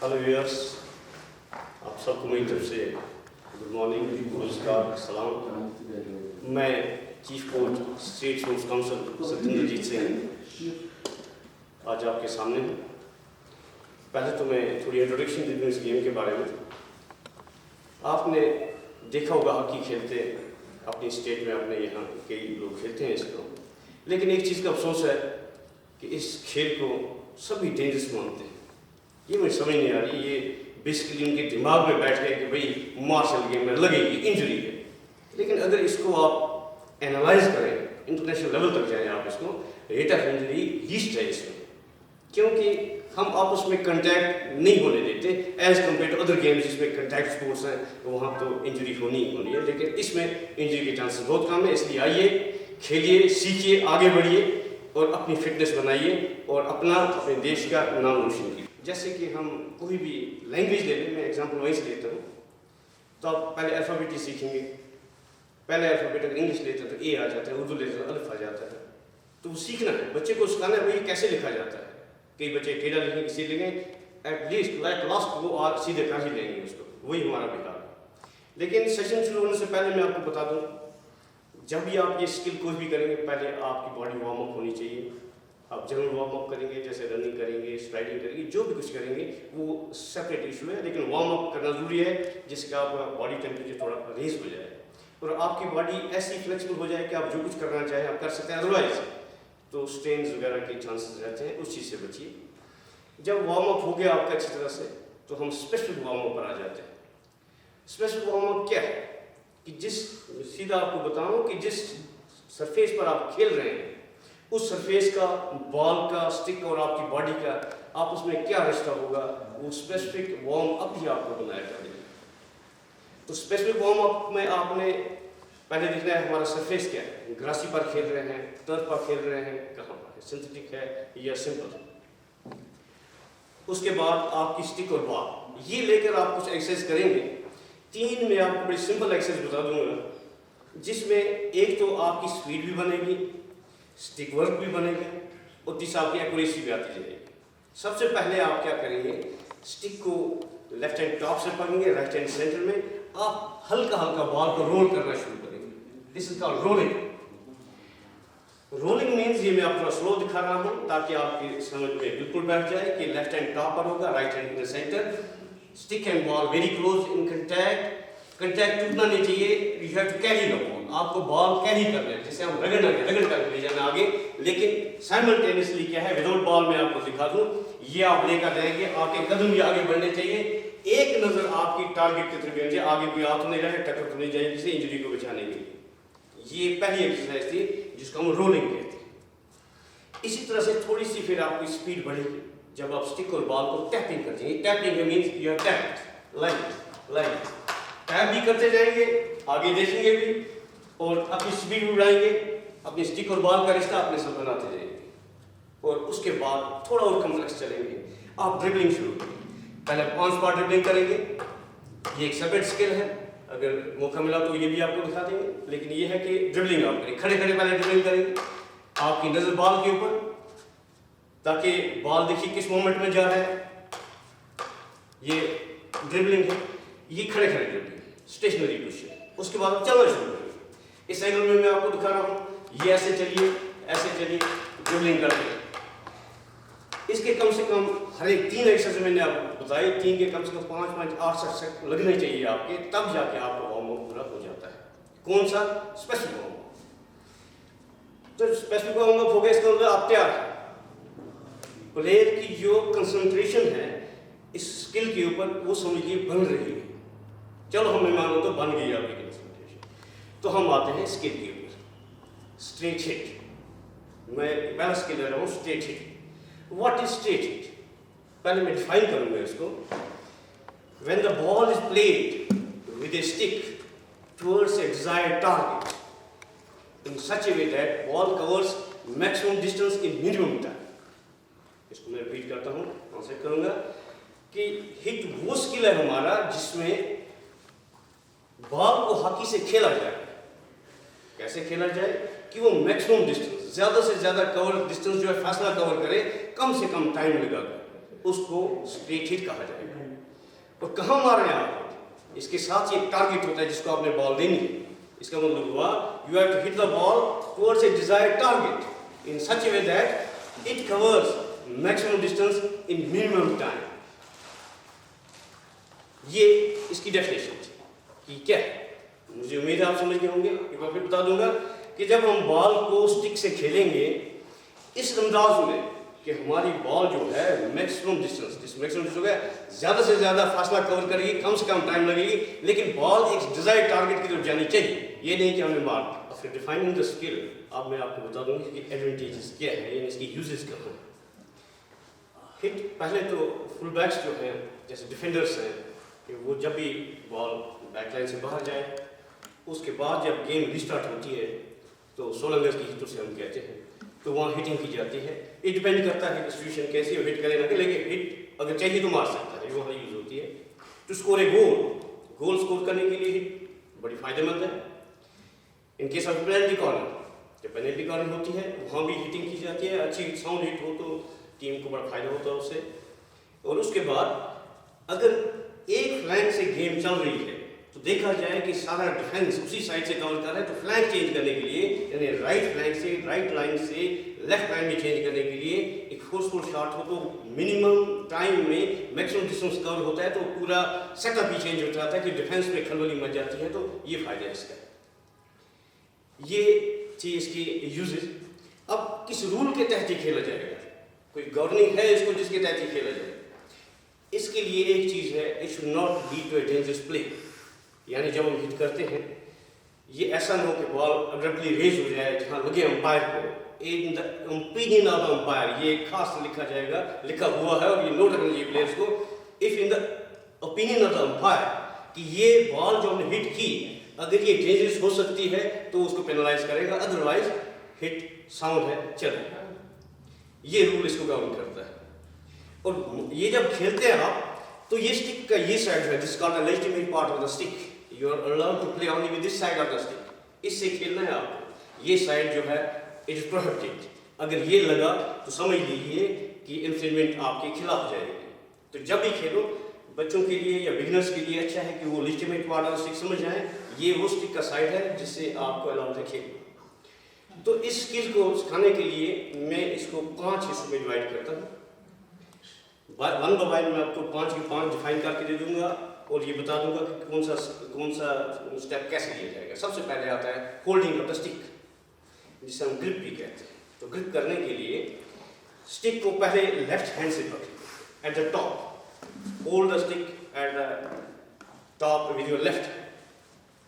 Hello viewers, आप सबको मेरी तरफ से गुड मॉर्निंग, नमस्कार, सलाम। मैं chief coach state sports council Satyendrajit Singh आज आपके सामने हूँ। पहले तो मैं थोड़ी इंट्रोडक्शन दे दूँ इस गेम के बारे में। आपने देखा होगा हॉकी खेलते अपनी स्टेट में, अपने यहाँ कई लोग खेलते हैं इसको, लेकिन एक चीज़ का अफसोस है कि इस खेल को सभी डेंजरस मानते हैं। ये मुझे समझ नहीं आ रही, ये बेसिकली उनके दिमाग में बैठ गया कि भाई मार्शल गेम में लगेगी, इंजरी है। लेकिन अगर इसको आप एनालाइज करें, इंटरनेशनल लेवल तक जाएं आप, इसको रेट ऑफ इंजरी लीस्ट है इसमें, क्योंकि हम आपस में कंटैक्ट नहीं होने देते as compare to other games जिसमें कंटैक्ट स्पोर्ट्स हैं, तो वहाँ तो इंजरी होनी ही होनी है। लेकिन इसमें इंजरी के चांसेस बहुत कम है। इसलिए आइए, खेलिए, सीखिए, आगे बढ़िए और अपनी फिटनेस बनाइए और अपने देश का नाम रोशन कीजिए। जैसे कि हम कोई भी लैंग्वेज ले लें, मैं एग्जांपल वहीं से लेता हूँ, तो आप पहले अल्फ़ाबेट ही सीखेंगे। पहले अल्फ़ाबेट अगर इंग्लिश लेते हैं तो ए आ जाता है, उर्दू लेते हैं तो अलिफ आ जाता है। तो वो सीखना है, बच्चे को सिखाना है भाई कैसे लिखा जाता है। कई बच्चे टेढ़ा लिखेंगे, इसी लिखेंगे, एटलीस्ट लास्ट वो और सीधे कर ही लेंगे उसको, वही हमारा बिहार है। लेकिन सेशन शुरू होने से पहले मैं आपको बता दूँ, जब भी आप ये स्किल कोई भी करेंगे, पहले आपकी बॉडी वार्म अप होनी चाहिए। आप जनरल वार्म अप करेंगे, जैसे रनिंग करेंगे, स्ट्राइडिंग करेंगे, जो भी कुछ करेंगे वो सेपरेट इशू है, लेकिन वार्म अप करना जरूरी है जिसका आपका बॉडी टेम्परेचर थोड़ा रेज हो जाए और आपकी बॉडी ऐसी फ्लेक्सिबल हो जाए कि आप जो कुछ करना चाहें आप कर सकते हैं। अदरवाइज तो स्ट्रेन्स वगैरह के चांसेस रहते हैं, उस चीज़ से बचिए। जब वार्म अप हो गया आपका अच्छी तरह से, तो हम स्पेसिफिक वार्म अप पर आ जाते हैं। स्पेसिफिक वार्म अप क्या है कि सीधा आपको बताऊं कि जिस सरफेस पर आप खेल रहे हैं, उस सरफेस का, बॉल का, स्टिक और आपकी बॉडी का आपस में क्या रिश्ता होगा, वो स्पेसिफिक वार्म अप ही आपको बनाया जाएगा। तो स्पेसिफिक वार्म अप में आपने पहले देखना है हमारा सरफेस क्या है। ग्रासी पर खेल रहे हैं, टर्फ पर खेल रहे हैं, कहाँ पर है, सिंथेटिक है या सिंपल। उसके बाद आपकी स्टिक और बॉल, ये लेकर आप कुछ एक्सरसाइज करेंगे। 3 में आपको बड़ी सिंपल एक्सरसाइज बता दूंगा, जिसमें एक तो आपकी स्पीड भी बनेगी, स्टिक वर्क भी बनेगा और तीसरा आपकी एक्यूरेसी भी आती जाएगी। सबसे पहले आप क्या करेंगे, स्टिक को लेफ्ट हैंड टॉप से पकड़ेंगे, राइट हैंड सेंटर में आप हल्का हल्का बॉल को रोल करना शुरू करेंगे। This is called rolling. Rolling means, ये मैं आपको थोड़ा स्लो दिखा रहा हूँ ताकि आपकी समझ में बिल्कुल बैठ जाए कि लेफ्ट हैंड टॉप पर होगा, right hand in the centre, stick and ball very close in contact टूटना नहीं चाहिए। You have to carry the ball, आपको बॉल कैरी करना है, जैसे हम रगड़ कर ले जाना आगे। लेकिन साइमल्टेनियसली क्या है, विदाउट बॉल में आपको दिखा दूं, ये आप लेकर जाएंगे, आपके कदम भी आगे बढ़ने चाहिए। एक नजर आपकी टारगेट की तरफ होनी चाहिए, आगे कोई हाथ नहीं रहे, टक्कर तो नहीं जाए, जिससे इंजरी को बचाने के लिए। ये पहली एक्सरसाइज थी जिसको हम रोलिंग कहते हैं। इसी तरह से थोड़ी सी फिर आपकी स्पीड बढ़ेगी जब आप स्टिक और बॉल को टैपिंग करते हैं। Tapping means you are tapped, like tap भी करते जाएंगे, आगे देखेंगे भी और अपनी स्पीड भी बढ़ाएंगे, अपनी स्टिक और बॉल का रिश्ता अपने साथ बनाते जाएंगे। और उसके बाद थोड़ा और कम्प्लेक्स चलेंगे, आप ड्रिबलिंग शुरू करेंगे। पहले ऑन स्पॉट ड्रिबलिंग करेंगे, ये एक सेपरेट स्किल है, अगर मौका मिला तो ये भी आपको दिखा देंगे। लेकिन ये है कि ड्रिबलिंग आप करें, खड़े खड़े पहले ड्रिबलिंग करेंगे, आपकी नजर बॉल के ऊपर, ताकि बॉल देखिए किस मोमेंट में जा रहा है। ये ड्रिबलिंग है, ये खड़े खड़े ड्रिबलिंग, स्टेशनरी पोजीशन। उसके बाद आप चलना शुरू करेंगे। इस एंगल में मैं आपको दिखा रहा हूँ, ये ऐसे चलिए, ड्रिबलिंग करके। इसके कम से कम हर एक 3 एक्सरसाइज मैंने आपको बताई, 3 के कम से कम 5-8 सेकंड लगने चाहिए आपके, तब जाके आपका वार्म अप पूरा हो जाता है। कौन सा? Specific warm up. तो स्पेसिफिक वार्म अप हो गया, इसका मतलब आप तैयार हैं। प्लेयर की जो कंसंट्रेशन है इस स्किल के ऊपर, वो समझिए बन रही है। चलो हमें मानो तो बन गई आपकी कंसंट्रेशन। तो हम आते हैं स्किल के ऊपर। स्ट्रेट हिट, मैं पहला स्किल ले रहा हूँ, straight hit. What is straight hit? पहले मैं डिफाइन करूंगा इसको। When the ball is played with A stick towards a desired target in such a way that ball covers maximum distance in minimum time. इसको मैं repeat करता हूँ, translate करूंगा कि हिट वो स्किल है हमारा जिसमें बॉल को हॉकी से खेला जाए। कैसे खेला जाए कि वो मैक्सिमम डिस्टेंस, ज्यादा से ज्यादा कवर डिस्टेंस जो है फासला कवर करे, कम से कम टाइम लगा। उसको स्ट्रेट हिट कहा जाएगा। और कहाँ मार रहे हैं आप, इसके साथ ये टारगेट होता है जिसको आपने बॉल देनी है। इसका मतलब हुआ you have to hit the ball towards a desired target in such a way that it covers maximum distance in minimum time. ये इसकी डेफिनेशन थी कि क्या है। मुझे उम्मीद है आप समझ गए होंगे। एक बार फिर बता दूंगा कि जब हम बॉल को स्टिक से खेलेंगे इस अंदाज में कि हमारी बॉल जो है मैक्सिमम डिस्टेंस, मैक्सिमम डिस्टेंस होगा, ज़्यादा से ज़्यादा फासला कवर करेगी, कम से कम टाइम लगेगी, लेकिन बॉल एक डिजायर्ड टारगेट की तरफ जानी चाहिए। ये नहीं कि हमने मार। फिर डिफाइनिंग द स्किल, अब मैं आपको बता दूंगा कि एडवांटेजेस क्या है, यानी इसकी यूजेस क्या हैं। हिट, पहले तो फुल बैक्स जो हैं जैसे डिफेंडर्स हैं कि वो जब भी बॉल बैकलाइन से बाहर जाए उसके बाद जब गेम रिस्टार्ट होती है तो 16 गज की हिटों से हम कहते हैं, तो वहाँ हिटिंग की जाती है। ये डिपेंड करता है कि सिचुएशन कैसी हो, हिट करेगा, लेकिन हिट अगर चाहिए तो मार सकता है, वहाँ यूज होती है। To score a goal score करने के लिए हिट बड़ी फायदेमंद है। In case of penalty corner, जब पेनल्टी कॉर्नर होती है वहाँ भी हिटिंग की जाती है। अच्छी साउंड हिट हो तो टीम को बड़ा फायदा होता है उससे। और उसके बाद अगर एक फ्लैंक से गेम चल रही है तो देखा जाए कि सारा डिफेंस उसी साइड से कवर कर रहा है, तो फ्लैंक चेंज करने के लिए, यानी राइट फ्लैंक से राइट लाइन से लेफ्ट लाइन में चेंज करने के लिए एक फोर्सफुल शॉट हो तो मिनिमम टाइम में मैक्सिमम डिस्टेंस कवर होता है, तो पूरा सेटअप ही चेंज हो जाता है कि डिफेंस में खलबली मच जाती है। तो ये फायदा है इसका। ये थी इसकी यूजेस। अब किस रूल के तहत ही खेला जाएगा, कोई गवर्निंग है इसको जिसके तहत ही खेला जाए। इसके लिए एक चीज़ है, it should not lead to a dangerous play. यानी जब हम हिट करते हैं ये ऐसा न हो कि बॉल अब्रप्टली रेज हो जाए जहाँ लगे अंपायर को। In the opinion of the umpire, ये खास लिखा जाएगा, लिखा हुआ है और ये नोट रखना चाहिए प्लेयर्स को। If in the opinion of the umpire कि ये बॉल जो हमने हिट की अगर ये डेंजरस हो सकती है तो उसको पेनलाइज करेगा, अदरवाइज हिट साउंड है चलेगा। ये रूल इसको गवर्न करता है। और ये जब खेलते हैं आप तो ये स्टिक का ये साइड है, this called the legitimate part of the stick, you are allowed to play only with this side of the stick. इससे खेलना है आपको। ये साइड जो है इट इज प्रोहिबिटेड। अगर ये लगा तो समझ लीजिए कि इंफ्रिंजमेंट आपके खिलाफ जाएगी। तो जब भी खेलो बच्चों के लिए या बिगिनर्स के लिए अच्छा है कि वो legitimate part of the stick समझ जाए। ये वो स्टिक का साइड है जिससे आपको अलाउड है खेलना। तो इस स्किल को सिखाने के लिए मैं इसको 5 हिस्सों में डिवाइड करता हूँ। वन बाय वन मैं आपको 5 के 5 डिफाइन करके दे दूंगा और ये बता दूंगा कि कौन सा स्टेप कैसे लिया जाएगा। सबसे पहले आता है होल्डिंग ऑफ द स्टिक, जिसे हम ग्रिप भी कहते हैं। तो ग्रिप करने के लिए स्टिक को पहले लेफ्ट हैंड से पकड़िए eight the top, hold the stick eight the top with your left.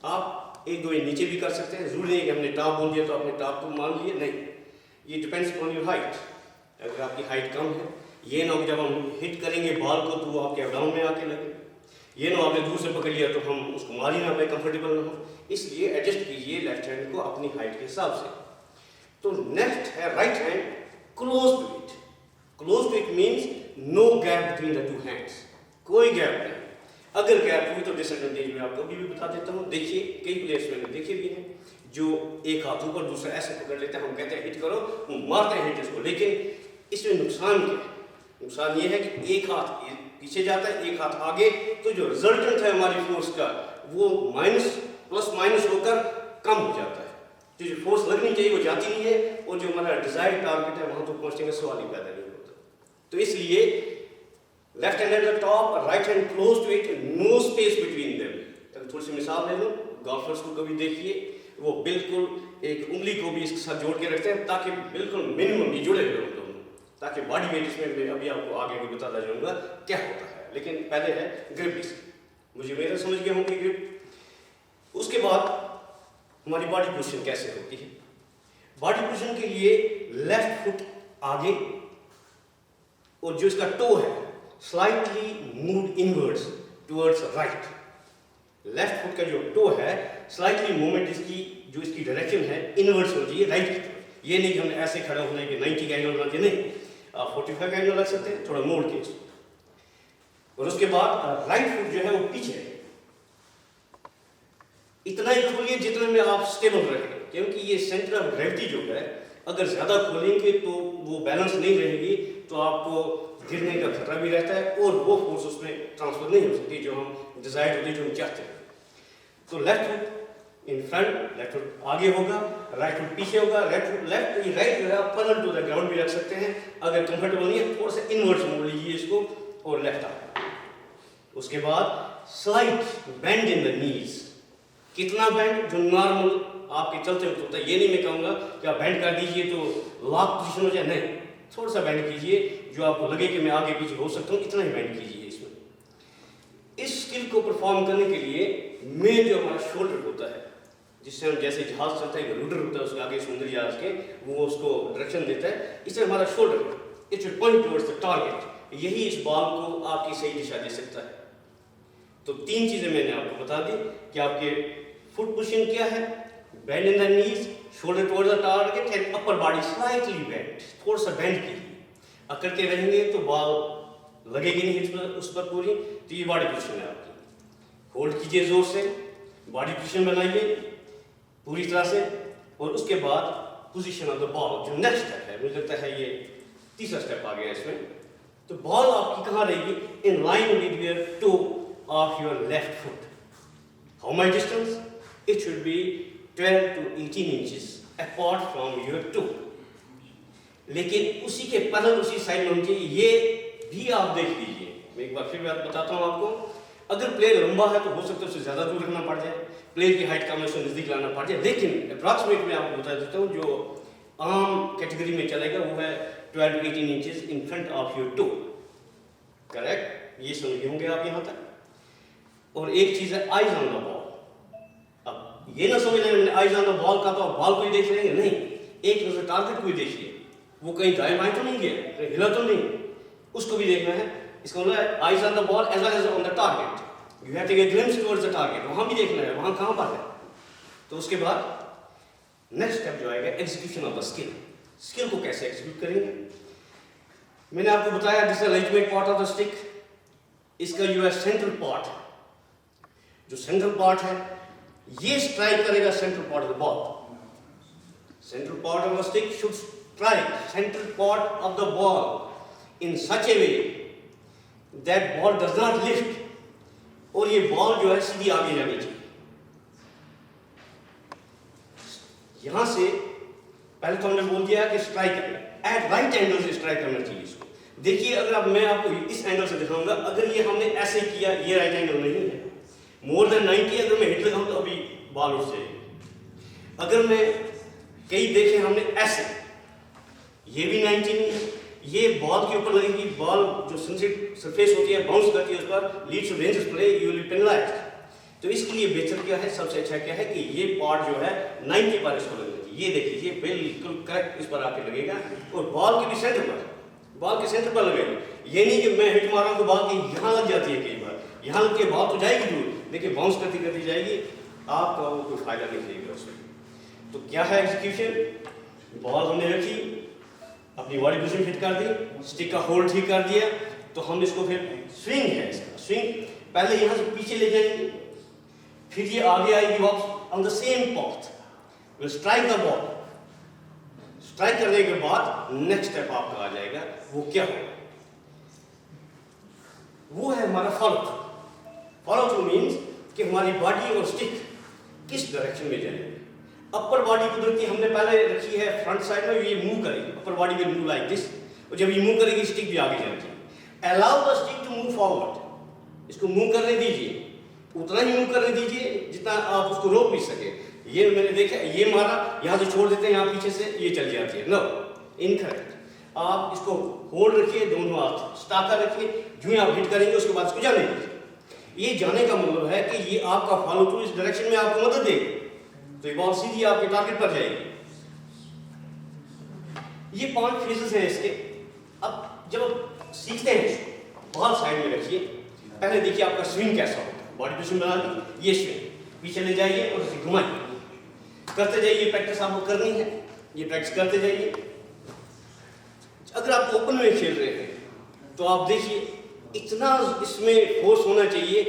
आप एक दो नीचे भी कर सकते हैं, जरूरी नहीं कि हमने टॉप बोल दिया तो आपने टॉप को मान लिया, नहीं। ये डिपेंड्स ऑन योर हाइट। अगर आपकी हाइट कम है, ये ना हो जब हम हिट करेंगे बॉल को तो वो आपके डाउन में आके लगे, ये ना आपने दूर से पकड़ लिया तो हम उसको मार ही ना पाए, कंफर्टेबल ना हो। इसलिए एडजस्ट कीजिए लेफ्ट हैंड को अपनी हाइट के हिसाब से। तो नेक्स्ट है right hand close to it. Close to it means no gap between the two hands, कोई गैप नहीं। अगर गैप हुई तो डिसएडवांटेज में आपको अभी भी बता देता हूँ। देखिए कई प्लेयर्स मैंने देखे भी हैं जो एक हाथ ऊपर दूसरा ऐसे पकड़ लेते हैं, हम कहते हैं हिट करो, वो मारते हैं हिट इसको। लेकिन इसमें नुकसान क्या है? नुकसान ये है कि एक हाथ पीछे जाता है, एक हाथ आगे, तो जो रिजल्टेंट है हमारी फोर्स का वो प्लस माइनस होकर कम हो जाता है। तो जो फोर्स लगनी चाहिए वो जाती नहीं है और जो हमारा डिजायर्ड टारगेट है वहां तो पहुंचने का सवाल ही पैदा नहीं होता। तो इसलिए left hand at the top, right hand close to it, no space between them. थोड़ी सी मिसाल ले लो, गोल्फर्स को कभी देखिए वो बिल्कुल एक उंगली को भी इसके साथ जोड़ के रखते हैं ताकि बिल्कुल मिनिमम ये जुड़े हुए हों, ताकि बॉडी वेट इसमें मैं अभी आपको आगे भी बताता जाऊंगा क्या होता है। लेकिन पहले है ग्रिप इसकी, मुझे मेरा समझ गया होंगे ग्रिप। उसके बाद हमारी बॉडी पोजीशन कैसे होती है। बॉडी पोजीशन के लिए लेफ्ट फुट आगे और जो इसका टो है slightly move inwards towards right. Left foot का जो टो है स्लाइटली मूवमेंट इसकी जो इसकी डायरेक्शन है इनवर्ड्स होनी चाहिए, राइट की तरफ। ये नहीं कि हमने ऐसे खड़ा होने के 90 का एंगल बनाते, नहीं, आप 45 का एंगल रख सकते हैं, थोड़ा मोड़ के। और उसके बाद राइट फुट जो है वो पीछे है, इतना ही खोलिए जितने में आप स्टेबल रहेंगे, क्योंकि ये सेंटर ऑफ ग्रेविटी जो है अगर ज्यादा खोलेंगे तो वो बैलेंस नहीं रहेगी, तो आपको गिरने का खतरा भी रहता है और वो फोर्स उसमें ट्रांसफर नहीं हो सकती जो हम डिजायर होती है, जो हम चाहते हैं। तो left foot in front, left foot आगे होगा, राइट फुट पीछे होगा। लेफ्ट राइट जो है आप पैरेलल टू द ग्राउंड भी रख सकते हैं, अगर कंफर्टेबल नहीं है थोड़ा सा इनवर्ट मोड़ लीजिए इसको और लेफ्ट आ। उसके बाद slight bend in the knees. कितना बेंड? जो नॉर्मल आपके चलते हुए होता है। ये नहीं मैं कहूँगा कि आप बेंड कर दीजिए तो लॉक पोजीशन हो जाए, नहीं, थोड़ा सा बेंड कीजिए जो आपको लगे कि मैं आगे पीछे हो सकता हूँ, इतना ही बेंड कीजिए इसमें। इस स्किल को परफॉर्म करने के लिए मेन जो हमारा शोल्डर होता है, जिससे हम जैसे जहाज चलता है, रूडर होता है उसके आगे समुद्री जहाज के, वो उसको डायरेक्शन देता है, इससे हमारा shoulder it will point towards the target. यही इस बॉल को आपकी सही दिशा दे सकता है। तो 3 चीजें मैंने आपको बता दी कि आपके फुट पोजीशन क्या है, bend in the knees, shoulder towards the target and upper body slightly bend, थोड़ा सा बेंड कीजिए। करते रहेंगे तो बॉल लगेगी नहीं उस पर पूरी। तो ये बॉडी पोजीशन है आपकी। होल्ड कीजिए जोर से, बॉडी पोजीशन बनाइए पूरी तरह से, और उसके बाद पोजीशन ऑफ द बॉल जो नेक्स्ट स्टेप है, मुझे लगता है ये तीसरा स्टेप आ गया इसमें। तो बॉल आपकी कहाँ रहेगी? In line with your toe of your left foot. How much distance? It should be 12 to 18 inches apart from your toe. लेकिन उसी के पैरेलल उसी साइड में होनी चाहिए। ये भी आप देख लीजिए, मैं एक बार फिर बात बताता हूँ आपको। अगर प्लेयर लंबा है तो हो सकता है उसे ज़्यादा दूर रखना पड़ जाए, प्लेयर की हाइट कम है उसे नज़दीक लाना पड़ जाए। लेकिन अप्रॉक्सीमेट मैं आपको बता देता हूँ जो आम कैटेगरी में चलेगा वो है 12 to 18 inches in front of your toe. Correct? ये समझ होंगे आप यहाँ तक। और एक चीज़ है आइज ऑन द बॉल। अब ये ना समझ लें आइज ऑन द बॉल का तो आप बॉल को ही देख लेंगे, नहीं, एक नजर टारगेट को ही देखिए, वो कहीं दाएं बाएं तो नहीं गया, कहीं हिला तो नहीं, उसको भी देखना है। इसका मतलब है eyes on the ball as well as on the target. You have to get glimpse towards the target, वहां भी देखना है वहां कहां पर है। तो उसके बाद नेक्स्ट स्टेप जो आएगा execution of the skill. Skill को कैसे एग्जीक्यूट करेंगे? मैंने आपको बताया this is the ultimate part of the stick. इसका जो है सेंट्रल पार्ट, जो सेंट्रल पार्ट है ये स्ट्राइक करेगा central part of the ball. Central part of the stick should strike central part of the ball in such a way that ball does not lift, और ये ball जो है सीधी आगे जानी चाहिए। यहां से पहले तो हमने बोल दिया कि स्ट्राइक एट राइट एंगल से स्ट्राइक करना चाहिए इसको। देखिए अगर अब मैं आपको इस एंगल से दिखाऊंगा, अगर ये हमने ऐसे किया, ये राइट एंगल नहीं है, मोर देन 90 अगर मैं हिट लगाऊं तो अभी बॉल उठ जाएगी। अगर मैं कई देखे हमने ऐसे, ये भी 90 नहीं है, ये बॉल के ऊपर लगेगी, बॉल जो सरफेस होती है बाउंस करती है उस पर, leads to dangerous play, you will be penalised. तो इसके लिए बेहतर क्या है, सबसे अच्छा क्या है कि ये पार्ट जो है 90 पर इसको लगना चाहिए। ये देख लीजिए बिल्कुल करेक्ट इस पर आके लगेगा, और बॉल के भी सेंटर पर, बॉल के सेंटर पर लगेगा। ये नहीं कि मैं हिट मारा तो बॉल की यहाँ लग जाती है, कई बार यहाँ लग के बॉल तो जाएगी दूर, लेकिन बाउंस करती करती जाएगी, आपका वो कोई फायदा नहीं देगा उसमें। तो क्या है एग्जीक्यूशन? बॉल हमने रखी, अपनी बॉडी पोजीशन फिट कर दी, स्टिक का होल्ड ठीक कर दिया, तो हम इसको फिर स्विंग है इसका स्विंग, पहले यहाँ से पीछे ले जाएंगे, फिर ये आगे आएगी वापस on the same path, will strike the ball. Strike करने के बाद नेक्स्ट स्टेप आपका आ जाएगा, वो क्या होगा? वो है हमारा follow through. Follow through means कि हमारी बॉडी और स्टिक किस डायरेक्शन में जाएगी। अपर बॉडी कुदरती हमने पहले रखी है फ्रंट साइड में, ये मूव करेगी, upper body will move like this, और जब ये मूव करेगी स्टिक भी आगे जानी चाहिए। Allow the stick to move forward, इसको मूव करने दीजिए, उतना ही मूव करने दीजिए जितना आप उसको रोक भी सके। ये मैंने देखा, ये मारा, यहाँ से छोड़ देते हैं, यहाँ पीछे से ये चल जाती है, नो, इनकरेक्ट। आप इसको होल्ड रखिए, दोनों हाथ स्टाका रखिए, जो ही आप हिट करेंगे उसके बाद इसको जाने दीजिए। ये जाने का मतलब है कि ये आपका फॉलो थ्रू इस डायरेक्शन में आपको मदद देगा, तो ये बॉल सीधी आपके टारगेट पर जाएगी। ये 5 फेजेस हैं इसके। अब जब सीखते हैं, बॉल साइड में रखिए, पहले देखिए आपका स्विंग कैसा होता है, बॉडी पोजीशन बना ली, ये स्विंग, पीछे ले जाइए और इसे घुमाइए, करते जाइए, प्रैक्टिस आपको करनी है, ये प्रैक्टिस करते जाइए। अगर आप ओपन में खेल रहे हैं तो आप देखिए इतना इसमें फोर्स होना चाहिए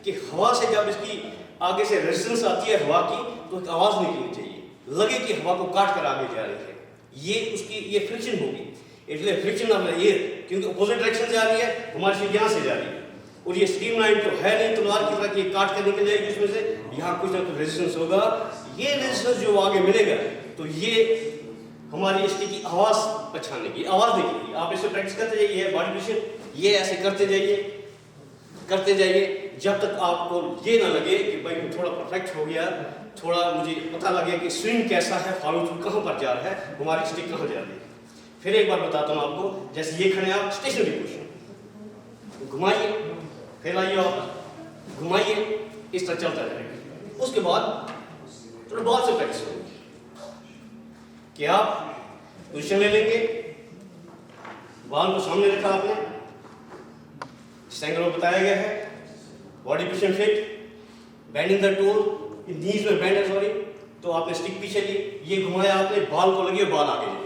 कि हवा से जब इसकी आगे से रेजिस्टेंस आती है हवा की, तो एक आवाज निकलनी चाहिए, लगे कि हवा को काट कर आगे जा रही है, ये उसकी ये फ्रिक्शन होगी। इसलिए फ्रिक्शन ऑफ द एयर, क्योंकि अपोजिट डायरेक्शन से आ रही है, हमारी शीट यहाँ से जा रही है, और ये स्ट्रीमलाइन तो है नहीं तलवार की तरह कि काट कर निकल जाएगी उसमें से, यहाँ कुछ ना कुछ रेजिस्टेंस होगा। ये रेजिस्टेंस जो आगे मिलेगा तो ये हमारी स्टिक की आवाज़ पहचानने की आवाज़ निकलेगी। आप इससे प्रैक्टिस करते जाइए, ये बॉडी पोजीशन, ये ऐसे करते जाइए जब तक आपको ये ना लगे कि भाई थोड़ा परफेक्ट हो गया, थोड़ा मुझे पता लगे कि स्विंग कैसा है, फॉलो थ्रू कहाँ पर जा रहा है, हमारी स्टिक कहाँ जा रही है। फिर एक बार बताता हूँ आपको, जैसे ये खड़े आप स्टेशनरी पोजीशन, घुमाइए, फिर आइए आप घुमाइए, इस तरह चलता रहेगा। उसके बाद थोड़ा बहुत से प्रैक्टिस होगी कि आप पोजीशन ले लेंगे, बाल को सामने रखा आपने, जिस एंगल में बताया गया है, body position fit, bending the toll, knees में बेंड है सॉरी, तो आपने स्टिक पीछे ली, ये घुमाया आपने, बाल को लगी और बाल आगे जाए।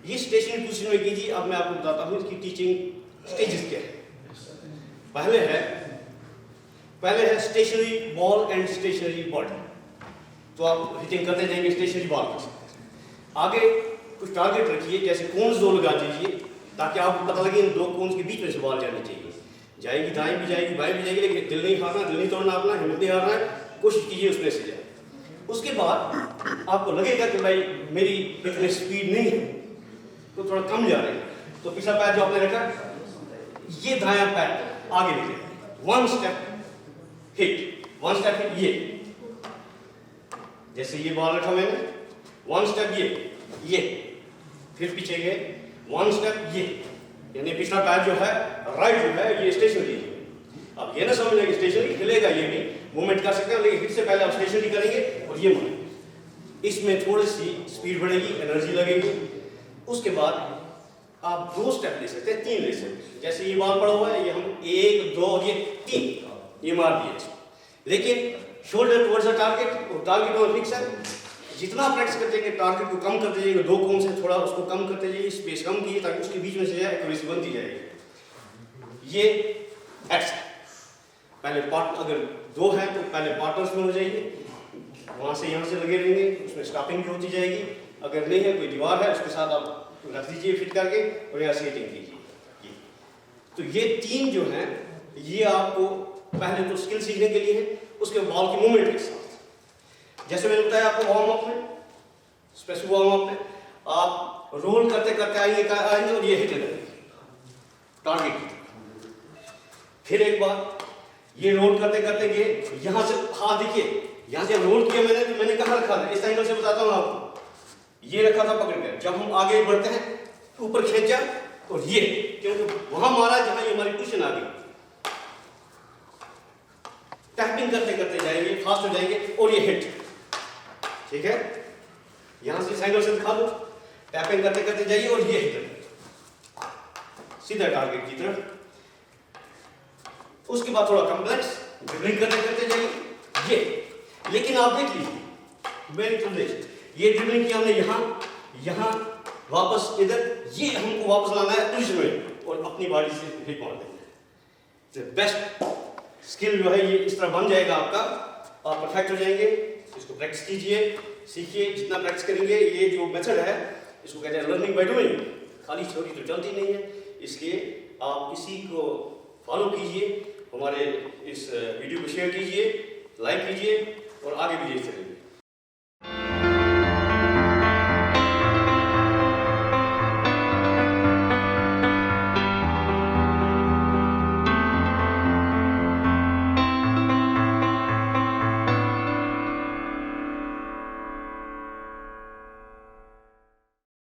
ये स्टेशनरी पोजीशन में कीजिए। अब मैं आपको बताता हूँ इसकी टीचिंग स्टेजेस क्या है। पहले है stationary ball and stationary body, तो आप हिटिंग करते जाएंगे स्टेशनरी बॉल के साथ। आगे कुछ टारगेट रखिए, जैसे कोन्स दो लगा दीजिए ताकि आपको पता लगे इन दो कोन्स के बीच में से बॉल जानी चाहिए। जाएगी दाएं भी जाएगी बाएं भी जाएगी, लेकिन दिल नहीं हारना, दिल नहीं तोड़ना अपना, हिम्मत नहीं हारना है, कोशिश कीजिए उसमें से जाए। उसके बाद आपको लगेगा कि भाई मेरी इतनी स्पीड नहीं है तो थोड़ा कम जा रहे हैं, तो पिछला पैर जो आपने रखा, ये दायां पैर आगे ले जाए, वन स्टेप हिट, ये जैसे ये बॉल रखा मैंने, वन स्टेप ये फिर पीछे गए, वन स्टेप ये, यानी पिछला पैर जो है राइट जो है ये स्टेशनरी है। अब ये ना समझना कि स्टेशनरी हिलेगा, ये भी मूवमेंट कर सकते हैं, लेकिन हिट से पहले आप स्टेशनरी करेंगे और ये मूवमेंट, इसमें थोड़ी सी स्पीड बढ़ेगी, एनर्जी लगेगी। उसके बाद आप 2 स्टेप ले सकते हैं, 3 ले सकते हैं। जैसे ये बॉल पड़ा हुआ है, ये हम 1 2 ये 3 ये मार दिए, लेकिन शोल्डर टुवर्ड्स द टारगेट, और टारगेट और फिक्स है। जितना प्रैक्टिस करते हैं टारगेट को कम करते जाइए, 2 कोन से थोड़ा उसको कम करते जाइए, स्पेस कम कीजिए ताकि उसके बीच में से जाए, एक्यूरेसी बनती जाएगी। ये एक्स पहले पार्ट, अगर 2 हैं तो पहले पार्टनर्स में हो जाइए, वहाँ से यहाँ से लगे रहेंगे, उसमें स्टॉपिंग भी होती जाएगी। अगर नहीं है, कोई दीवार है, उसके साथ आप रख दीजिए फिट करके, और यहाँ से हिटिंग कीजिए। तो ये 3 जो हैं, ये आपको पहले तो स्किल सीखने के लिए है, उसके बॉल की मूवमेंट के साथ। जैसे मैंने बताया आपको वार्म अप में, स्पेसिफिक वार्म अप में आप रोल करते करते आएंगे और ये हिट करेंगे टारगेट। फिर एक बार ये रोल करते करते गए, यहाँ से हाथ देखिए, यहाँ से रोल किया मैंने, तो मैंने कहाँ रखा था, इस एंगल से बताता हूँ आपको। ये रखा था पकड़ कर, जब हम आगे बढ़ते हैं ऊपर खींचा और ये, क्योंकि वहां मारा जहां ये हमारी पोजीशन आ गई। टैपिंग करते करते जाएंगे, फास्ट हो जाएंगे, और ये हिट, ठीक है। यहां से एंगल से दिखा दो, टैपिंग करते करते जाइए और ये हिट सीधा टारगेट की तरफ। उसके बाद थोड़ा कॉम्प्लेक्स ड्रिबलिंग करते करते जाइए, ये। लेकिन आप देख लीजिए वेरी टू ये ड्रिबलिंग की हमने यहाँ वापस इधर, ये हमको वापस लाना है पोजीशन में और अपनी बॉडी से हिट मार देना है। तो बेस्ट स्किल जो है ये इस तरह बन जाएगा आपका, आप परफेक्ट हो जाएंगे। इसको प्रैक्टिस कीजिए, सीखिए, जितना प्रैक्टिस करेंगे। ये जो मेथड है इसको कहते हैं लर्निंग बाय डूइंग, खाली थ्योरी तो चलती नहीं है, इसलिए आप इसी को फॉलो कीजिए। हमारे इस वीडियो को शेयर कीजिए, लाइक कीजिए और आगे भी देखते रहिए।